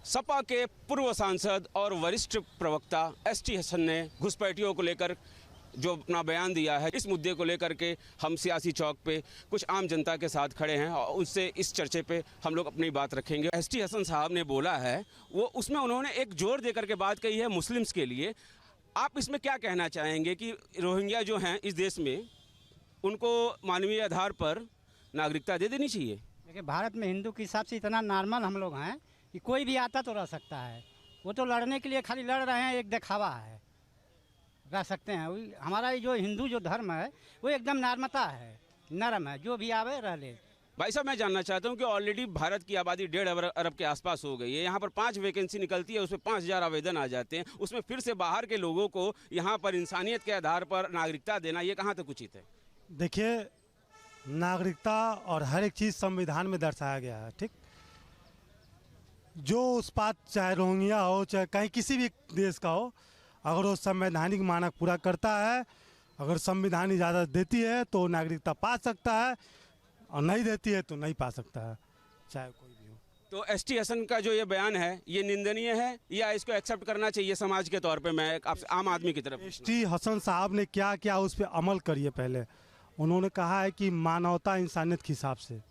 सपा के पूर्व सांसद और वरिष्ठ प्रवक्ता एसटी हसन ने घुसपैठियों को लेकर जो अपना बयान दिया है, इस मुद्दे को लेकर के हम सियासी चौक पे कुछ आम जनता के साथ खड़े हैं और उससे इस चर्चे पे हम लोग अपनी बात रखेंगे। एसटी हसन साहब ने बोला है, वो उसमें उन्होंने एक जोर देकर के बात कही है मुस्लिम्स के लिए। आप इसमें क्या कहना चाहेंगे कि रोहिंग्या जो हैं इस देश में, उनको मानवीय आधार पर नागरिकता दे देनी चाहिए? देखिए, भारत में हिंदू के हिसाब से इतना नॉर्मल हम लोग हैं कि कोई भी आता तो रह सकता है। वो तो लड़ने के लिए खाली लड़ रहे हैं, एक दिखावा है, रह सकते हैं। हमारा ये जो हिंदू जो धर्म है वो एकदम नर्मता है, नरम है, जो भी आवे रह ले। भाई साहब, मैं जानना चाहता हूं कि ऑलरेडी भारत की आबादी 1.5 अरब के आसपास हो गई है। यहाँ पर 5 वैकेंसी निकलती है, उसमें 5000 आवेदन आ जाते हैं। उसमें फिर से बाहर के लोगों को यहाँ पर इंसानियत के आधार पर नागरिकता देना, ये कहाँ तक उचित है? देखिए, नागरिकता और हर एक चीज़ संविधान में दर्शाया गया है, ठीक। जो उस बात, चाहे रोहिंग्या हो, चाहे कहीं किसी भी देश का हो, अगर वो संवैधानिक मानक पूरा करता है, अगर संविधान इजाज़त देती है तो नागरिकता पा सकता है, और नहीं देती है तो नहीं पा सकता है, चाहे कोई भी हो। तो एसटी हसन का जो ये बयान है, ये निंदनीय है या इसको एक्सेप्ट करना चाहिए समाज के तौर पे? मैं आप आम आदमी की तरफ। एसटी हसन साहब ने क्या किया, उस पर अमल करिए। पहले उन्होंने कहा है कि मानवता इंसानियत के हिसाब से,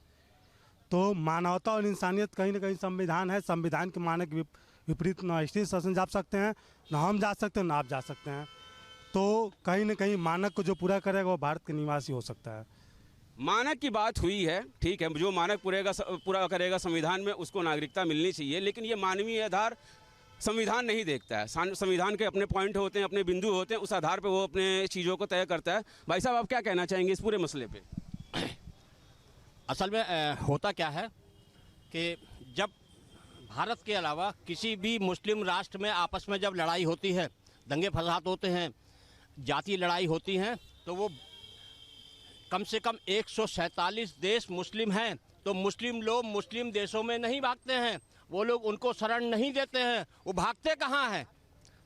तो मानवता और इंसानियत कहीं ना कहीं संविधान है। संविधान के मानक विपरीत ना एसटी हसन जा सकते हैं, ना हम जा सकते हैं, ना आप जा सकते हैं। तो कहीं ना कहीं मानक को जो पूरा करेगा वो भारत के निवासी हो सकता है। मानक की बात हुई है, ठीक है, जो मानक पूरा करेगा संविधान में, उसको नागरिकता मिलनी चाहिए। लेकिन ये मानवीय आधार संविधान नहीं देखता है। संविधान के अपने पॉइंट होते हैं, अपने बिंदु होते हैं, उस आधार पे वो अपने चीज़ों को तय करता है। भाई साहब, आप क्या कहना चाहेंगे इस पूरे मसले पे? असल में होता क्या है कि जब भारत के अलावा किसी भी मुस्लिम राष्ट्र में आपस में जब लड़ाई होती है, दंगे फसाद होते हैं, जातीय लड़ाई होती हैं, तो वो कम से कम 147 देश मुस्लिम हैं। तो मुस्लिम लोग मुस्लिम देशों में नहीं भागते हैं, वो लोग उनको शरण नहीं देते हैं। वो भागते कहाँ हैं?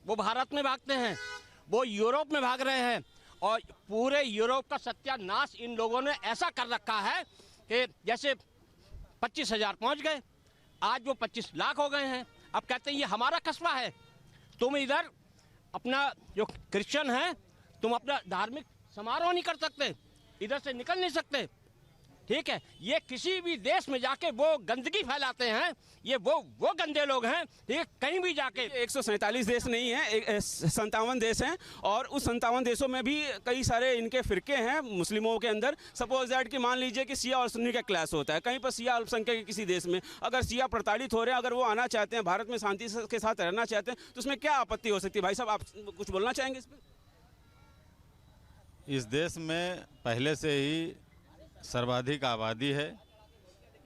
वो भारत में भागते हैं, वो यूरोप में भाग रहे हैं। और पूरे यूरोप का सत्यानाश इन लोगों ने ऐसा कर रखा है कि जैसे 25,000 पहुँच गए, आज वो 25 लाख हो गए हैं। अब कहते हैं ये हमारा कस्बा है, तुम इधर अपना जो क्रिश्चियन है, तुम अपना धार्मिक समारोह नहीं कर सकते, इधर से निकल नहीं सकते, ठीक है। ये किसी भी देश में जाके वो गंदगी फैलाते हैं, ये वो गंदे लोग हैं, ठीक है। कहीं भी जाके 147 देश नहीं है, 57 देश हैं, और उस 57 देशों में भी कई सारे इनके फिरके हैं मुस्लिमों के अंदर। सपोज दैट कि मान लीजिए कि शिया और सुन्नी का क्लास होता है, कहीं पर शिया अल्पसंख्यक के किसी देश में अगर शिया प्रताड़ित हो रहे हैं, अगर वो आना चाहते हैं, भारत में शांति के साथ रहना चाहते हैं, तो उसमें क्या आपत्ति हो सकती है? भाई साहब, आप कुछ बोलना चाहेंगे इस पर? इस देश में पहले से ही सर्वाधिक आबादी है,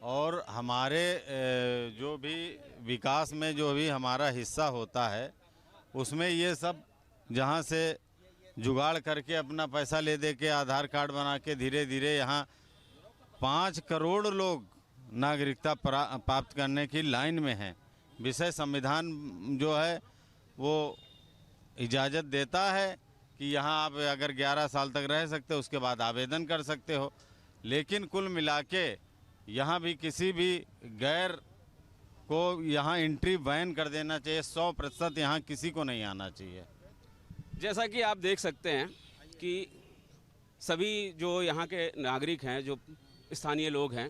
और हमारे जो भी विकास में जो भी हमारा हिस्सा होता है, उसमें ये सब जहाँ से जुगाड़ करके अपना पैसा ले दे के आधार कार्ड बना के धीरे धीरे यहाँ 5 करोड़ लोग नागरिकता प्राप्त करने की लाइन में हैं। विषय संविधान जो है वो इजाज़त देता है कि यहाँ आप अगर 11 साल तक रह सकते हो, उसके बाद आवेदन कर सकते हो। लेकिन कुल मिला के यहाँ भी किसी भी गैर को यहाँ एंट्री बैन कर देना चाहिए। 100% यहाँ किसी को नहीं आना चाहिए। जैसा कि आप देख सकते हैं कि सभी जो यहाँ के नागरिक हैं, जो स्थानीय लोग हैं,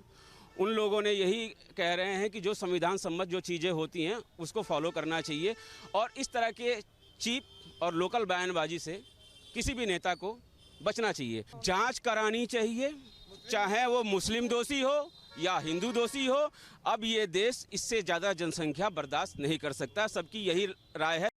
उन लोगों ने यही कह रहे हैं कि जो संविधान सम्मत जो चीज़ें होती हैं उसको फॉलो करना चाहिए, और इस तरह के चीप और लोकल बयानबाजी से किसी भी नेता को बचना चाहिए। जांच करानी चाहिए, चाहे वो मुस्लिम दोषी हो या हिंदू दोषी हो। अब ये देश इससे ज़्यादा जनसंख्या बर्दाश्त नहीं कर सकता, सबकी यही राय है।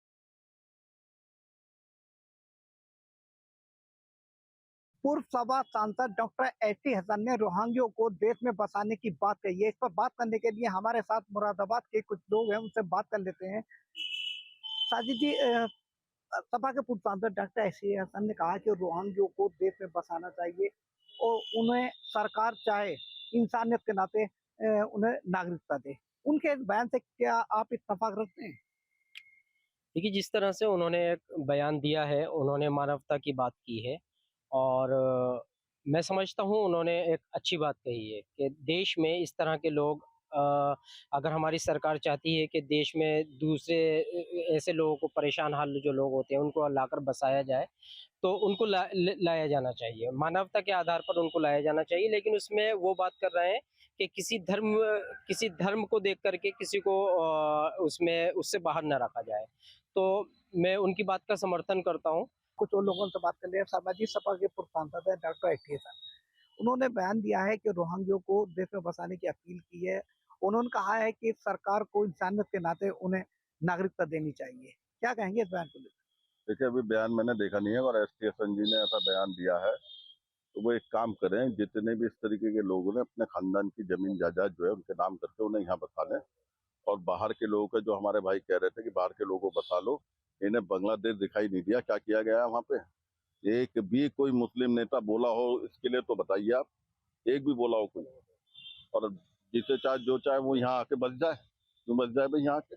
पूर्व सपा सांसद डॉक्टर एसटी हसन ने रोहिंग्यों को देश में बसाने की बात कही है। इस पर बात करने के लिए हमारे साथ मुरादाबाद के कुछ लोग हैं, उनसे बात कर लेते हैं। साजिद जी, सपा के पूर्व सांसद डॉक्टर एसटी हसन ने कहा कि रोहिंग्यों को देश में बसाना चाहिए और उन्हें सरकार चाहे इंसानियत के नाते उन्हें नागरिकता दे। उनके इस बयान से क्या आप इत्तेफाक रखते हैं? देखिए, जिस तरह से उन्होंने एक बयान दिया है, उन्होंने मानवता की बात की है, और मैं समझता हूँ उन्होंने एक अच्छी बात कही है कि देश में इस तरह के लोग अगर हमारी सरकार चाहती है कि देश में दूसरे ऐसे लोगों को, परेशान हाल जो लोग होते हैं, उनको लाकर बसाया जाए, तो उनको लाया जाना चाहिए, मानवता के आधार पर उनको लाया जाना चाहिए। लेकिन उसमें वो बात कर रहे हैं कि किसी धर्म को देख करके किसी को उसमें उससे बाहर न रखा जाए। तो मैं उनकी बात का समर्थन करता हूँ। कुछ और लोगों से बात कर ले। सामाजिक सपा के पूर्व सांसद है डॉक्टर एटी हसन, उन्होंने बयान दिया है कि रोहिंग्या को देश में बसाने की अपील की है। उन्होंने कहा है कि सरकार को इंसानियत के नाते उन्हें नागरिकता देनी चाहिए। क्या कहेंगे इस बयान को लेकर? देखिए, अभी बयान मैंने देखा नहीं है, और एसटी हसन जी ने ऐसा बयान दिया है तो वो एक काम करें, जितने भी इस तरीके के लोग हैं अपने खानदान की जमीन जायदाद जो है उनके नाम करके उन्हें यहाँ बसा लें। और बाहर के लोगों का, जो हमारे भाई कह रहे थे कि बाहर के लोगों को बसा लो, इन्हें बांग्लादेश दिखाई नहीं दिया क्या किया गया है वहाँ पे? एक भी कोई मुस्लिम नेता बोला हो इसके लिए तो बताइए आप, एक भी बोला हो कोई? और जिसे चाहे जो चाहे वो यहाँ आके बस जाए, क्यों बस जाए भाई यहाँ आके?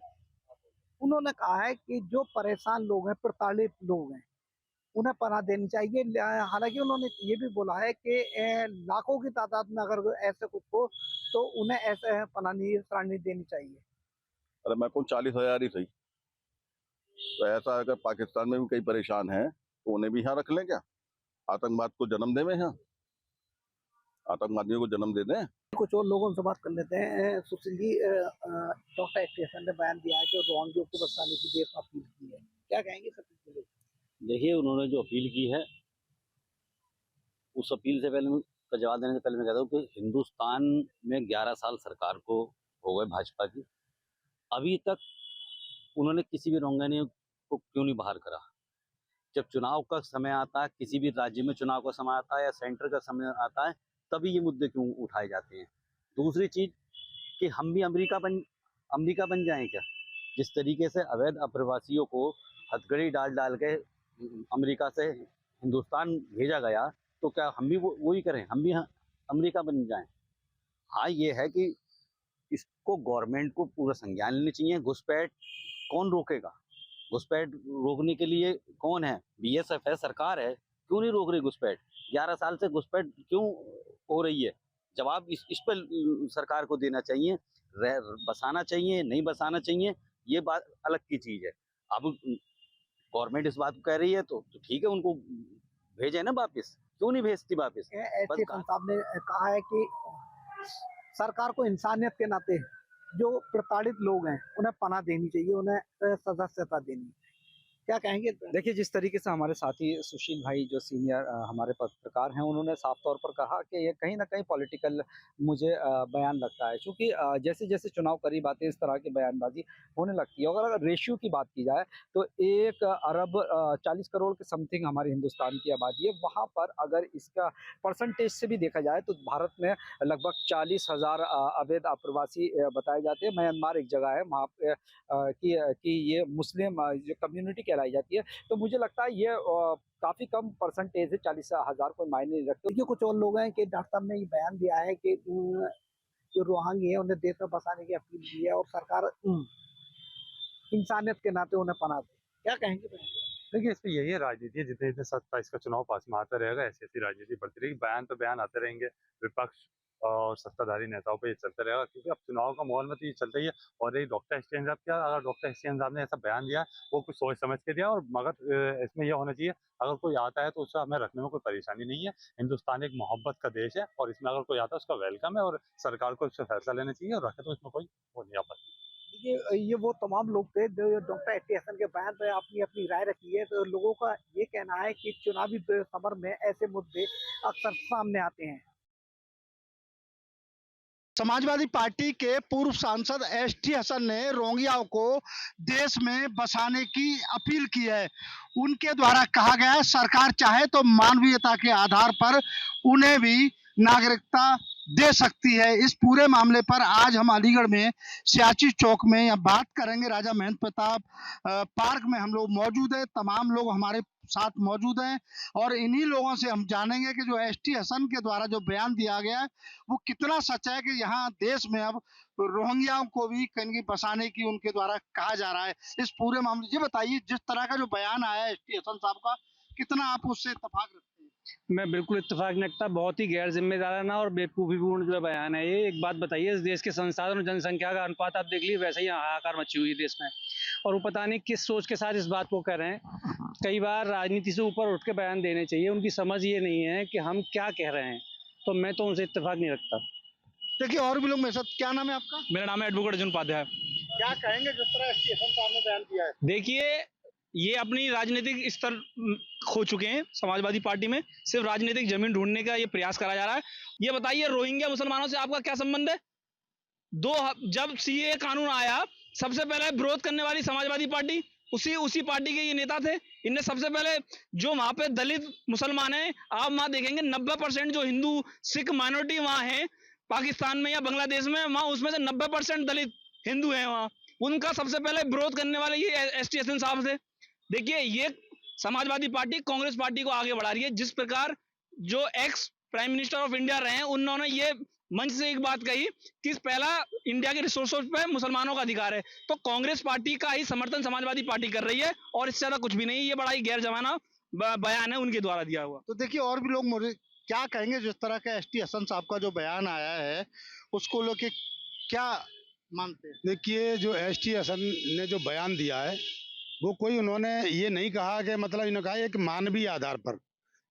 उन्होंने कहा है कि जो परेशान लोग हैं, प्रताड़ित लोग हैं, उन्हें पनाह देनी चाहिए। हालांकि उन्होंने ये भी बोला है कि लाखों की तादाद में अगर ऐसे कुछ हो तो उन्हें ऐसे पनाह नहीं देनी चाहिए। अरे मैं कहूँ 40,000 ही सही, तो ऐसा अगर पाकिस्तान में भी कई परेशान हैं तो उन्हें भी यहाँ रख लें क्या? आतंकवाद को जन्म दें यहाँ, आतंकवादियों को जन्म दे दें। कुछ और लोगों से बात कर लेते हैं। सुशील जी, डॉक्टर एटी हसन ने बयान दिया है कि रोहिंग्या को बसाने की देश में अपील की है, क्या कहेंगे सर? देखिए, उन्होंने जो अपील की है, उस अपील से पहले का जवाब देने से पहले मैं कहता हूँ कि हिंदुस्तान में 11 साल सरकार को हो गए भाजपा की, अभी तक उन्होंने किसी भी रोंगैनी को क्यों नहीं बाहर करा? जब चुनाव का समय आता है, किसी भी राज्य में चुनाव का समय आता है या सेंटर का समय आता है, तभी ये मुद्दे क्यों उठाए जाते हैं? दूसरी चीज कि हम भी अमेरिका बन जाएं क्या? जिस तरीके से अवैध अप्रवासियों को हथकड़ी डाल के अमेरिका से हिंदुस्तान भेजा गया, तो क्या हम भी वही करें, हम भी अमेरिका बन जाएं? हाँ, ये है कि इसको गवर्नमेंट को पूरा संज्ञान लेना चाहिए। घुसपैठ कौन रोकेगा? घुसपैठ रोकने के लिए कौन है? बीएसएफ है, सरकार है, क्यों नहीं रोक रही घुसपैठ? 11 साल से घुसपैठ क्यों हो रही है? जवाब इस पर सरकार को देना चाहिए। बसाना चाहिए, नहीं बसाना चाहिए, ये बात अलग की चीज है। अब गवर्नमेंट इस बात को कह रही है तो ठीक है, उनको भेजे ना वापस, क्यों नहीं भेजती वापस? एटी हसन साहब ने कहा है कि सरकार को इंसानियत के नाते जो प्रताड़ित लोग हैं उन्हें पनाह देनी चाहिए, उन्हें सदस्यता देनी चाहिए। क्या कहेंगे? देखिए, जिस तरीके से हमारे साथी सुशील भाई जो सीनियर हमारे पत्रकार हैं, उन्होंने साफ तौर पर कहा कि ये कहीं ना कहीं पॉलिटिकल मुझे बयान लगता है, क्योंकि जैसे जैसे चुनाव करीब आते हैं इस तरह की बयानबाजी होने लगती है। और अगर रेशियो की बात की जाए तो 1 अरब 40 करोड़ के समथिंग हमारे हिंदुस्तान की आबादी है। वहाँ पर अगर इसका परसेंटेज से भी देखा जाए तो भारत में लगभग 40,000 अवैध आप्रवासी बताए जाते हैं। म्यांमार एक जगह है वहाँ पे कि ये मुस्लिम जो कम्युनिटी कहलाई जाती है। तो मुझे लगता है ये काफ़ी कम परसेंटेज है, 40,000 कोई मायने नहीं रखते। देखिए, कुछ और लोग हैं कि डॉक्टर साहब ने ये बयान दिया है कि जो रोहिंग्या है उन्हें देश में बसाने की अपील की है और सरकार इंसानियत के नाते उन्हें पनाह दे। क्या कहेंगे? देखिए, इसमें यही है राजनीति है, जितने जितने 27 का चुनाव पास में आता रहेगा, ऐसी ऐसी राजनीति बढ़ती रहेगी। बयान पे बयान आते रहेंगे विपक्ष और सत्ताधारी नेताओं पे ये चलता रहेगा, क्योंकि अब चुनाव का माहौल में तो ये चलता ही है। और ये डॉक्टर एसटीएन साहब, क्या अगर डॉक्टर एसटीएन साहब ने ऐसा बयान दिया वो कुछ सोच समझ के दिया, और मगर इसमें यह होना चाहिए अगर कोई आता है तो उससे हमें रखने में कोई परेशानी नहीं है। हिंदुस्तान एक मोहब्बत का देश है और इसमें अगर कोई आता है उसका वेलकम है, और सरकार को इससे फैसला लेना चाहिए और रखे तो इसमें कोई वो नहीं आपत्ति। ये वो तमाम लोग थे जो डॉक्टर एटी हसन के बयान पर अपनी अपनी राय रखी है। तो लोगों का ये कहना है कि चुनावी समर में ऐसे मुद्दे अक्सर सामने आते हैं। समाजवादी पार्टी के पूर्व सांसद एसटी हसन ने रोहिंग्याओं को देश में बसाने की अपील की है। उनके द्वारा कहा गया है सरकार चाहे तो मानवीयता के आधार पर उन्हें भी नागरिकता दे सकती है। इस पूरे मामले पर आज हम अलीगढ़ में सियाची चौक में यहाँ बात करेंगे। राजा महेंद्र प्रताप पार्क में हम लोग मौजूद हैं, तमाम लोग हमारे साथ मौजूद हैं और इन्हीं लोगों से हम जानेंगे कि जो एसटी हसन के द्वारा जो बयान दिया गया है वो कितना सच है कि यहाँ देश में अब रोहिंग्याओं को भी कहीं बसाने की उनके द्वारा कहा जा रहा है। इस पूरे मामले ये बताइए, जिस तरह का जो बयान आया है एसटी हसन साहब का, कितना आप उससे इत्तेफाक रखते हैं? मैं बिल्कुल इत्तेफाक नहीं रखता। बहुत ही गैर जिम्मेदाराना और बेवकूफ़ीपूर्ण जो बयान है ये। एक बात बताइए, इस देश के संसाधन और जनसंख्या का अनुपात आप देख लीजिए, वैसे ही हाहाकार मची हुई है देश में, और वो पता नहीं किस सोच के साथ इस बात को कर रहे हैं। कई बार राजनीति से ऊपर उठ के बयान देने चाहिए, उनकी समझ ये नहीं है कि हम क्या कह रहे हैं, तो मैं तो उनसे इत्तेफाक नहीं रखता। देखिए और भी लोग मेरे साथ, क्या नाम है आपका? मेरा नाम है एडवोकेट अर्जुन उपाध्याय। क्या कहेंगे जिस तरह एसटी हसन साहब ने बयान दिया है? देखिए, ये अपनी राजनीतिक स्तर खो चुके हैं समाजवादी पार्टी में, सिर्फ राजनीतिक जमीन ढूंढने का ये प्रयास करा जा रहा है। ये बताइए, रोहिंग्या मुसलमानों से आपका क्या संबंध है? जब सीए कानून आया, सबसे पहले विरोध करने वाली समाजवादी पार्टी, उसी पार्टी के ये नेता थे। इनने सबसे पहले, जो वहां पे दलित मुसलमान हैं, आप वहां देखेंगे 90% जो हिंदू सिख माइनॉरिटी वहां है पाकिस्तान में या बांग्लादेश में, वहां उसमें से 90% दलित हिंदू हैं वहां। उनका सबसे पहले विरोध करने वाले ये एसटी हसन साहब थे। देखिए, ये समाजवादी पार्टी कांग्रेस पार्टी को आगे बढ़ा रही है। जिस प्रकार जो ex prime minister of India रहे हैं, उन्होंने ये मंच से एक बात कही कि पहला इंडिया के रिसोर्सों पे मुसलमानों का अधिकार है, तो कांग्रेस पार्टी का ही समर्थन समाजवादी पार्टी कर रही है, और इससे ज्यादा कुछ भी नहीं। ये बड़ा ही गैर जमाना बयान है उनके द्वारा दिया हुआ। तो देखिए और भी लोग क्या कहेंगे जिस तरह का एसटी हसन साहब का जो बयान आया है उसको लेके क्या मानते हैं? देखिए, जो एसटी हसन ने जो बयान दिया है वो कोई उन्होंने ये नहीं कहा कि मतलब इन्होंने कहा एक मानवीय आधार पर,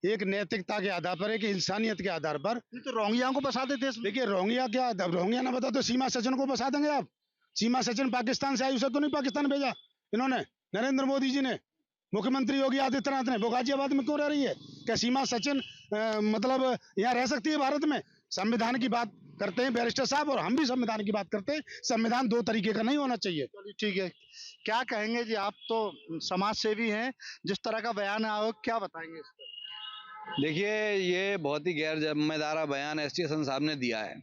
एक नैतिकता के आधार पर, एक इंसानियत के आधार पर। तो रोहिंग्या को बसा देते हैं। देखिए, रोहिंग्या क्या, रोहिंग्या ना बता तो सीमा सचिन को बसा देंगे आप? सीमा सचिन पाकिस्तान से आई, उसे तो नहीं पाकिस्तान भेजा इन्होंने? नरेंद्र मोदी जी ने, मुख्यमंत्री योगी आदित्यनाथ ने। वो गाजियाबाद में क्यों रह रही है? क्या सीमा सचिन मतलब यहाँ रह सकती है भारत में? संविधान की बात करते हैं बैरिस्टर साहब, और हम भी संविधान की बात करते हैं। संविधान दो तरीके का नहीं होना चाहिए। चलिए ठीक है, क्या कहेंगे जी, आप तो समाज सेवी हैं, जिस तरह का बयान आया हो क्या बताएंगे इस पर? देखिए, ये बहुत ही गैर जिम्मेदार बयान एसटी हसन साहब ने दिया है।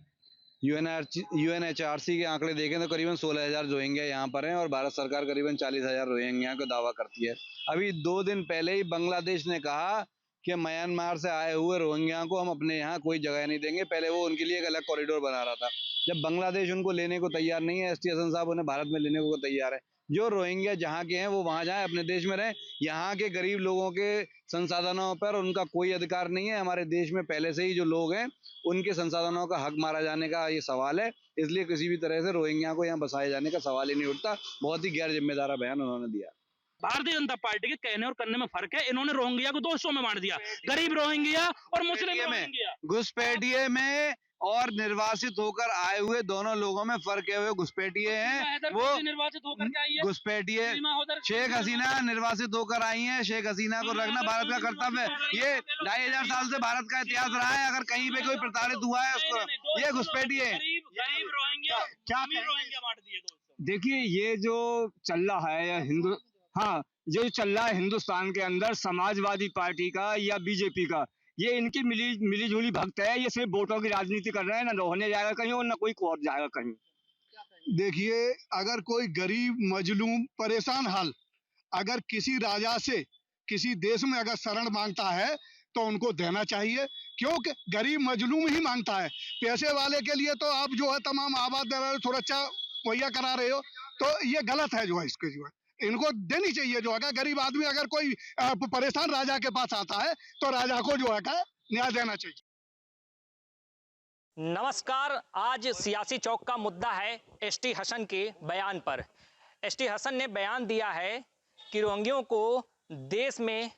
यूएनएचआरसी के आंकड़े देखें तो करीबन 16,000 रोहिंग्या यहाँ पर हैं, और भारत सरकार करीबन 40,000 रोहिंग्या का दावा करती है। अभी 2 दिन पहले ही बांग्लादेश ने कहा कि म्यांमार से आए हुए रोहिंग्या को हम अपने यहाँ कोई जगह नहीं देंगे। पहले वो उनके लिए एक अलग कॉरिडोर बना रहा था। जब बांग्लादेश उनको लेने को तैयार नहीं है, एसटी हसन साहब उन्हें भारत में लेने को तैयार है। जो रोहिंग्या जहाँ के हैं वो वहाँ जाएं, अपने देश में रहें। यहाँ के गरीब लोगों के संसाधनों पर उनका कोई अधिकार नहीं है। हमारे देश में पहले से ही जो लोग हैं उनके संसाधनों का हक मारा जाने का ये सवाल है, इसलिए किसी भी तरह से रोहिंग्या को यहाँ बसाए जाने का सवाल ही नहीं उठता। बहुत ही गैर जिम्मेदार बयान उन्होंने दिया। भारतीय जनता पार्टी के कहने और करने में फर्क है। इन्होंने रोहिंग्या को 2 हिस्सों में बांट दिया, गरीब रोहिंग्या और मुस्लिम रोहिंग्या। घुसपैठिए में और निर्वासित होकर आए हुए दोनों लोगों में फर्क है। वो घुसपैठिए हैं, वो निर्वासित होकर के आई है। घुसपैठिए शेख हसीना निर्वासित होकर आई हैं। शेख हसीना को रखना भारत का कर्तव्य है। ये 2500 साल से भारत का इतिहास रहा है। अगर कहीं पे कोई प्रताड़ित हुआ है उसको ये घुसपैठिए है। क्या देखिए, ये जो चल रहा है या जो चल रहा है हिंदुस्तान के अंदर समाजवादी पार्टी का या बीजेपी का, ये इनकी मिली जुली भक्त है। ये सिर्फ वोटों की राजनीति कर रहे हैं, ना रोहने जाएगा कहीं और ना कोई और जाएगा कहीं। देखिए, अगर कोई गरीब मजलूम परेशान हाल अगर किसी राजा से किसी देश में अगर शरण मांगता है तो उनको देना चाहिए, क्योंकि गरीब मजलूम ही मांगता है। पैसे वाले के लिए तो आप जो है तमाम आबाद दे रहे हो, सुरक्षा मुहैया करा रहे हो, तो ये गलत है। जो है इसके जो है इनको देनी चाहिए। जो है गरीब आदमी अगर कोई परेशान राजा के पास आता है तो राजा को जो है न्याय देना चाहिए। नमस्कार, आज सियासी चौक का मुद्दा है एसटी हसन के बयान पर। एसटी हसन ने बयान दिया है कि रोहिंग्यों को देश में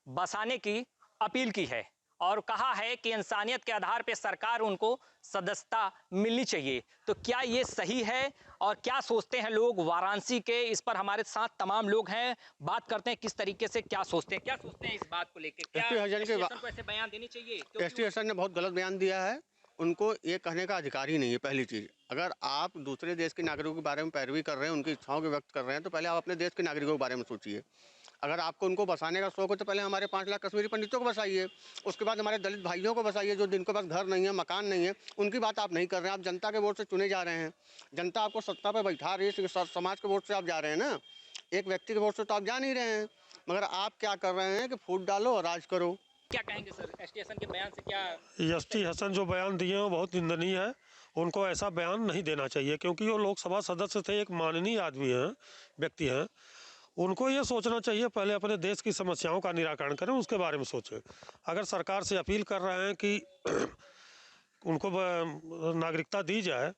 बसाने की अपील की है और कहा है कि इंसानियत के आधार पर सरकार उनको सदस्यता मिलनी चाहिए। तो क्या ये सही है और क्या सोचते हैं लोग वाराणसी के? इस पर हमारे साथ तमाम लोग हैं, बात करते हैं किस तरीके से क्या सोचते हैं इस बात को लेकर। क्या एसटी हसन को ऐसे बयान देनी चाहिए? एसटी हसन ने बहुत गलत बयान दिया है। उनको ये कहने का अधिकार ही नहीं है। पहली चीज़, अगर आप दूसरे देश के नागरिकों के बारे में पैरवी कर रहे हैं, उनकी इच्छाओं को व्यक्त कर रहे हैं, तो पहले आप अपने देश के नागरिकों के बारे में सोचिए। अगर आपको उनको बसाने का शौक है तो पहले हमारे 5 लाख कश्मीरी पंडितों को बसाइए, उसके बाद हमारे दलित भाइयों को बसाइए जो जिनके पास घर नहीं है, मकान नहीं है। उनकी बात आप नहीं कर रहे हैं। आप जनता के वोट से चुने जा रहे हैं, जनता आपको सत्ता पर बैठा रही है, समाज के वोट से आप जा रहे हैं ना, एक व्यक्ति के वोट से तो आप जा नहीं रहे हैं। मगर आप क्या कर रहे हैं कि फूट डालो और राज करो। क्या कहेंगे सर, एसटी हसन के बयान से क्या? एसटी हसन जो बयान दिए हैं वो बहुत निंदनीय है। उनको ऐसा बयान नहीं देना चाहिए, क्योंकि वो लोकसभा सदस्य थे, एक माननीय आदमी हैं, व्यक्ति हैं। उनको ये सोचना चाहिए, पहले अपने देश की समस्याओं का निराकरण करें, उसके बारे में सोचें। अगर सरकार से अपील कर रहे हैं कि उनको नागरिकता दी जाए,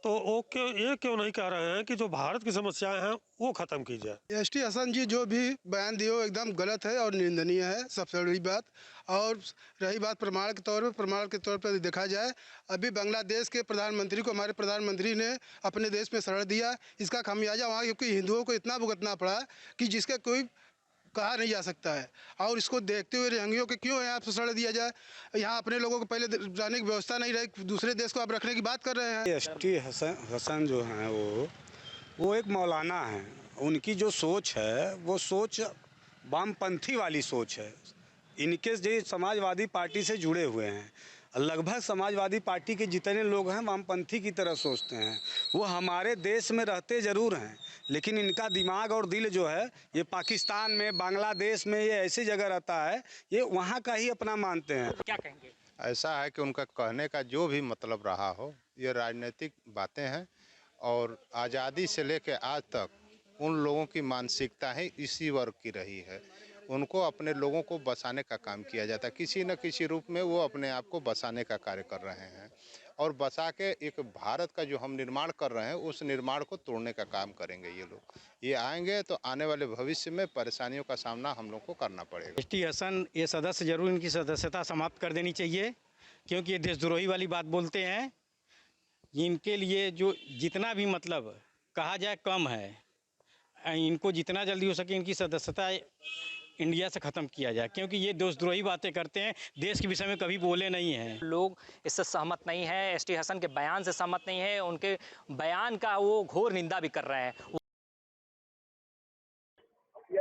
तो वो क्यों नहीं कह रहे हैं कि जो भारत की समस्याएं हैं वो खत्म की जाए। एसटी हसन जी जो भी बयान दिए वो एकदम गलत है और निंदनीय है, सबसे बड़ी बात। और रही बात प्रमाण के तौर पर देखा जाए, अभी बांग्लादेश के प्रधानमंत्री को हमारे प्रधानमंत्री ने अपने देश में शरण दिया। इसका खामियाजा वहाँ क्योंकि हिंदुओं को इतना भुगतना पड़ा कि जिसका कोई कहा नहीं जा सकता है। और इसको देखते हुए रोहिंग्यों के क्यों यहाँ पर शरण दिया जाए? यहाँ अपने लोगों को पहले रहने की व्यवस्था नहीं रही, दूसरे देश को आप रखने की बात कर रहे हैं। एसटी हसन जो हैं वो एक मौलाना हैं। उनकी जो सोच है वो सोच वामपंथी वाली सोच है। इनके जो समाजवादी पार्टी से जुड़े हुए हैं, लगभग समाजवादी पार्टी के जितने लोग हैं वामपंथी की तरह सोचते हैं। वो हमारे देश में रहते ज़रूर हैं, लेकिन इनका दिमाग और दिल जो है ये पाकिस्तान में, बांग्लादेश में, ये ऐसी जगह रहता है, ये वहाँ का ही अपना मानते हैं। क्या कहेंगे? ऐसा है कि उनका कहने का जो भी मतलब रहा हो, ये राजनीतिक बातें हैं और आज़ादी से लेकर आज तक उन लोगों की मानसिकता है इसी वर्ग की रही है। उनको अपने लोगों को बसाने का काम किया जाता है, किसी न किसी रूप में वो अपने आप को बसाने का कार्य कर रहे हैं और बसा के एक भारत का जो हम निर्माण कर रहे हैं उस निर्माण को तोड़ने का काम करेंगे ये लोग। ये आएंगे तो आने वाले भविष्य में परेशानियों का सामना हम लोग को करना पड़ेगा। एसटी हसन ये सदस्य जरूर इनकी सदस्यता समाप्त कर देनी चाहिए, क्योंकि ये देशद्रोही वाली बात बोलते हैं। इनके लिए जो जितना भी मतलब कहा जाए कम है। इनको जितना जल्दी हो सके इनकी सदस्यता इंडिया से ख़त्म किया जाए, क्योंकि ये देशद्रोही बातें करते हैं, देश के विषय में कभी बोले नहीं हैं। लोग इससे सहमत नहीं है, एसटी हसन के बयान से सहमत नहीं है, उनके बयान का वो घोर निंदा भी कर रहे हैं।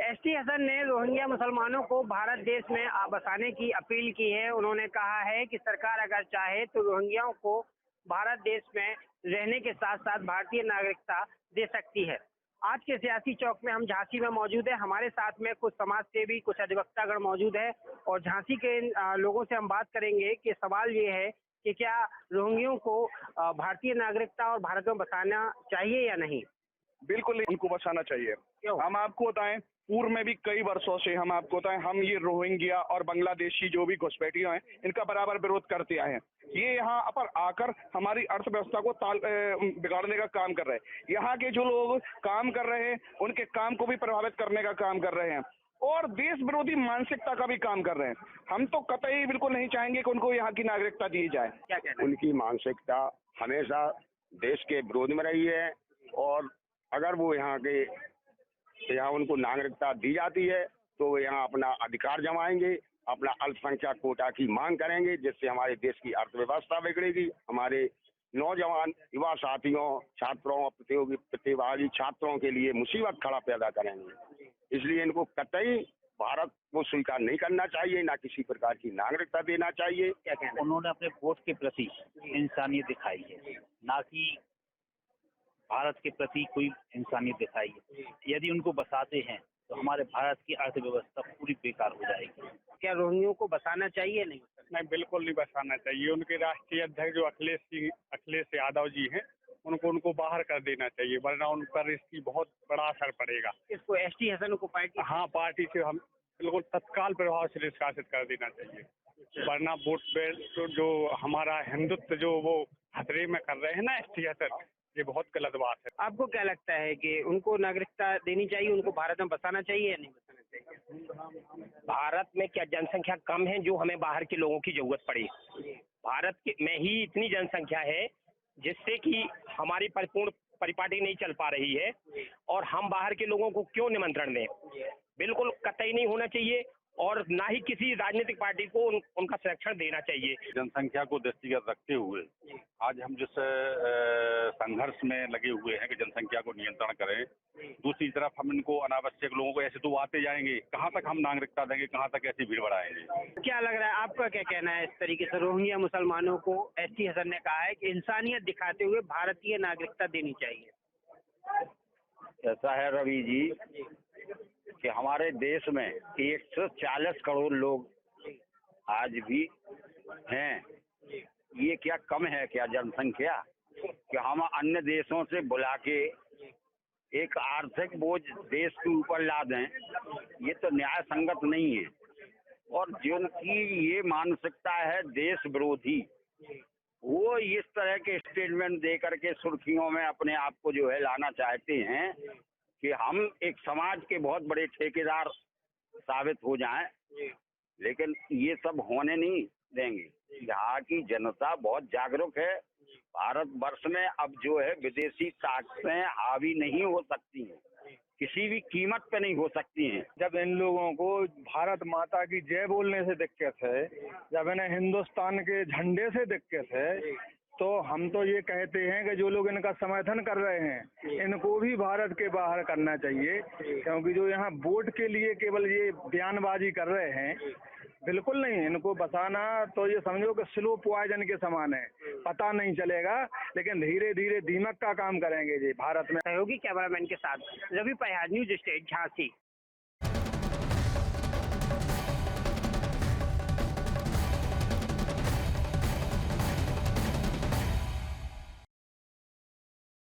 एसटी हसन ने रोहिंग्या मुसलमानों को भारत देश में बसाने की अपील की है। उन्होंने कहा है कि सरकार अगर चाहे तो रोहिंग्याओं को भारत देश में रहने के साथ साथ भारतीय नागरिकता दे सकती है। आज के सियासी चौक में हम झांसी में मौजूद है। हमारे साथ में कुछ समाज सेवी, कुछ अधिवक्तागण मौजूद है और झांसी के लोगों से हम बात करेंगे कि सवाल ये है कि क्या रोहिंग्यों को भारतीय नागरिकता और भारत में बसाना चाहिए या नहीं। बिल्कुल उनको बसाना चाहिए। हम आपको बताएं, पूर्व में भी कई वर्षों से हम आपको बताएं, हम ये रोहिंग्या और बांग्लादेशी जो भी घुसपैठियों हैं इनका बराबर विरोध करते आए हैं। ये यहाँ पर आकर हमारी अर्थव्यवस्था को बिगाड़ने का काम कर रहे हैं। यहाँ के जो लोग काम कर रहे हैं उनके काम को भी प्रभावित करने का काम कर रहे हैं और देश विरोधी मानसिकता का भी काम कर रहे हैं। हम तो कतई बिल्कुल नहीं चाहेंगे कि उनको यहाँ की नागरिकता दी जाए। क्या कहना है? उनकी मानसिकता हमेशा देश के विरोध में रही है और अगर वो यहाँ उनको नागरिकता दी जाती है तो वो यहाँ अपना अधिकार जमाएंगे, अपना अल्पसंख्यक कोटा की मांग करेंगे, जिससे हमारे देश की अर्थव्यवस्था बिगड़ेगी। हमारे नौजवान युवा साथियों, छात्रों, प्रतिभागी छात्रों के लिए मुसीबत खड़ा पैदा करेंगे। इसलिए इनको कतई भारत को स्वीकार नहीं करना चाहिए, ना किसी प्रकार की नागरिकता देना चाहिए। क्या कहना? उन्होंने अपने वोट के प्रति इंसानियत दिखाई है, ना कि भारत के प्रति कोई इंसानियत दिखाई है। यदि उनको बसाते हैं तो हमारे भारत की अर्थव्यवस्था पूरी बेकार हो जाएगी। क्या रोहिंग्यों को बसाना चाहिए? नहीं, बिल्कुल नहीं बसाना चाहिए। उनके राष्ट्रीय अध्यक्ष जो अखिलेश यादव जी हैं उनको बाहर कर देना चाहिए, वरना उन पर इसकी बहुत बड़ा असर पड़ेगा। इसको एसटी हसन को पार्टी से हम बिल्कुल तत्काल प्रभाव से निष्कासित कर देना चाहिए, वरना वोट बैंक जो हमारा हिंदुत्व जो वो खतरे में कर रहे हैं ना एसटी हसन, ये बहुत गलत बात है। आपको क्या लगता है कि उनको नागरिकता देनी चाहिए, उनको भारत में बसाना चाहिए या नहीं बसाना चाहिए? भारत में क्या जनसंख्या कम है जो हमें बाहर के लोगों की जरूरत पड़े? भारत में ही इतनी जनसंख्या है जिससे कि हमारी परिपूर्ण परिपाटी नहीं चल पा रही है और हम बाहर के लोगों को क्यों निमंत्रण दें? बिल्कुल कतई नहीं होना चाहिए और ना ही किसी राजनीतिक पार्टी को उनका संरक्षण देना चाहिए। जनसंख्या को दृष्टिगत रखते हुए आज हम जिस संघर्ष में लगे हुए हैं कि जनसंख्या को नियंत्रण करें, दूसरी तरफ हम इनको अनावश्यक लोगों को ऐसे तो आते जाएंगे, कहाँ तक हम नागरिकता देंगे, कहाँ तक ऐसी भीड़ बढ़ाएंगे। क्या लग रहा है, आपका क्या कहना है इस तरीके से? रोहिंग्या मुसलमानों को एसटी हसन ने कहा है कि इंसानियत दिखाते हुए भारतीय नागरिकता देनी चाहिए। ऐसा है रवि जी कि हमारे देश में 140 करोड़ लोग आज भी हैं। ये क्या कम है क्या जनसंख्या कि हम अन्य देशों से बुला के एक आर्थिक बोझ देश के ऊपर ला दें, ये तो न्याय संगत नहीं है। और जिनकी ये मानसिकता है देश विरोधी, वो इस तरह के स्टेटमेंट दे करके सुर्खियों में अपने आप को जो है लाना चाहते हैं कि हम एक समाज के बहुत बड़े ठेकेदार साबित हो जाएं, लेकिन ये सब होने नहीं देंगे। यहाँ की जनता बहुत जागरूक है। भारत वर्ष में अब जो है विदेशी ताकतें हावी नहीं हो सकती हैं, किसी भी कीमत पे नहीं हो सकती हैं। जब इन लोगों को भारत माता की जय बोलने से दिक्कत है, जब इन्हें हिंदुस्तान के झंडे से दिक्कत है, तो हम तो ये कहते हैं कि जो लोग इनका समर्थन कर रहे हैं इनको भी भारत के बाहर करना चाहिए, क्योंकि जो यहाँ वोट के लिए केवल ये बयानबाजी कर रहे हैं, बिल्कुल नहीं। इनको बसाना तो ये समझो कि स्लो पॉइजन के समान है, पता नहीं चलेगा, लेकिन धीरे धीरे दीमक का काम करेंगे जी भारत में। सहयोगी कैमरामैन के साथ Ravi Payag, news state, Jhansi.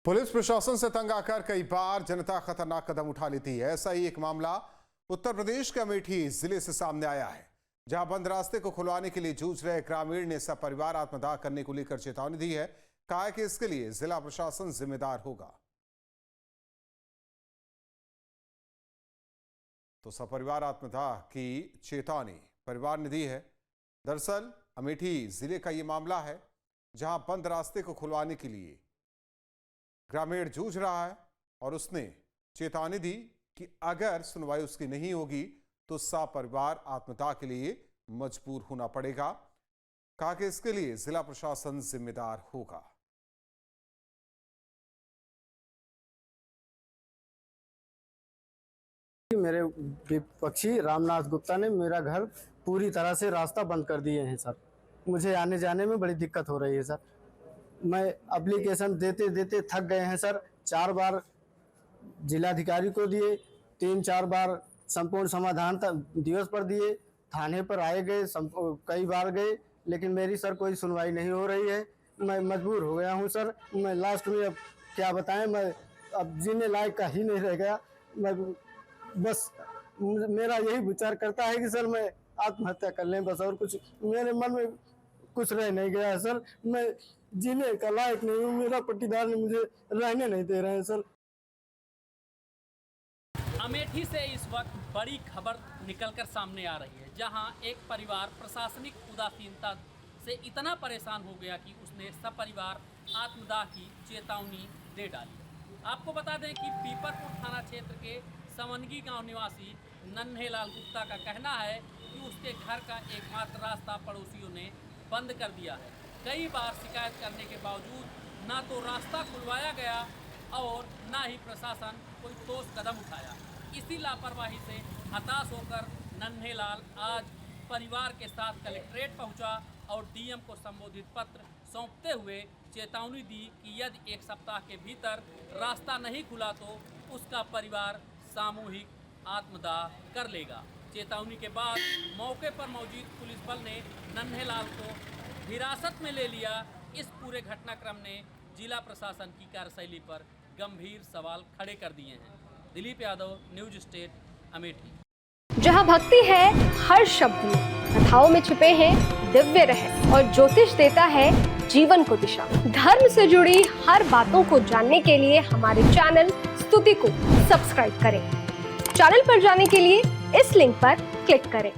Police प्रशासन से तंग आकर कई बार जनता खतरनाक कदम उठा लेती है। ऐसा ही एक मामला उत्तर प्रदेश के अमेठी जिले से सामने आया है, जहां बंद रास्ते को खुलवाने के लिए जूझ रहे ग्रामीण ने सपरिवार आत्मदाह करने को लेकर चेतावनी दी है। कहा है कि इसके लिए जिला प्रशासन जिम्मेदार होगा। तो सपरिवार आत्मदाह की चेतावनी परिवार ने दी है। दरअसल अमेठी जिले का ये मामला है, जहां बंद रास्ते को खुलवाने के लिए ग्रामीण जूझ रहा है और उसने चेतावनी दी कि अगर सुनवाई उसकी नहीं होगी तो सपरिवार आत्मदाह के लिए मजबूर होना पड़ेगा। कहा कि इसके लिए जिला प्रशासन जिम्मेदार होगा। मेरे विपक्षी रामनाथ गुप्ता ने मेरा घर पूरी तरह से रास्ता बंद कर दिए हैं सर। मुझे आने जाने में बड़ी दिक्कत हो रही है सर। मैं एप्लीकेशन देते देते थक गए हैं सर। 4 बार जिलाधिकारी को दिए, 3-4 बार संपूर्ण समाधान दिवस पर दिए, थाने पर आए गए, कई बार गए, लेकिन मेरी सर कोई सुनवाई नहीं हो रही है। मैं मजबूर हो गया हूं सर। मैं लास्ट में अब क्या बताएं, मैं अब जीने लायक का ही नहीं रह गया। मैं बस मेरा यही विचार करता है कि सर मैं आत्महत्या कर लें बस, और कुछ मेरे मन में कुछ रह नहीं गया है सर। मैं जीने का लायक नहीं हूँ। मेरा पट्टीदार ने मुझे रहने नहीं दे रहे हैं सर। अमेठी से इस वक्त बड़ी खबर निकलकर सामने आ रही है, जहां एक परिवार प्रशासनिक उदासीनता से इतना परेशान हो गया कि उसने सपरिवार आत्मदाह की चेतावनी दे डाली। आपको बता दें कि पीपरपुर थाना क्षेत्र के समनगी गांव निवासी नन्हेलाल गुप्ता का कहना है कि उसके घर का एकमात्र रास्ता पड़ोसियों ने बंद कर दिया है। कई बार शिकायत करने के बावजूद ना तो रास्ता खुलवाया गया और ना ही प्रशासन कोई ठोस कदम उठाया। इसी लापरवाही से हताश होकर नन्हेलाल आज परिवार के साथ कलेक्ट्रेट पहुंचा और डीएम को संबोधित पत्र सौंपते हुए चेतावनी दी कि यदि 1 सप्ताह के भीतर रास्ता नहीं खुला तो उसका परिवार सामूहिक आत्मदाह कर लेगा। चेतावनी के बाद मौके पर मौजूद पुलिस बल ने नन्हेलाल को हिरासत में ले लिया। इस पूरे घटनाक्रम ने जिला प्रशासन की कार्यशैली पर गंभीर सवाल खड़े कर दिए हैं। Dilip Yadav, news state, Amethi. जहां भक्ति है हर शब्द में, कथाओं में छुपे हैं दिव्य रहस्य और ज्योतिष देता है जीवन को दिशा। धर्म से जुड़ी हर बातों को जानने के लिए हमारे चैनल स्तुति को सब्सक्राइब करें। चैनल पर जाने के लिए इस लिंक पर क्लिक करें।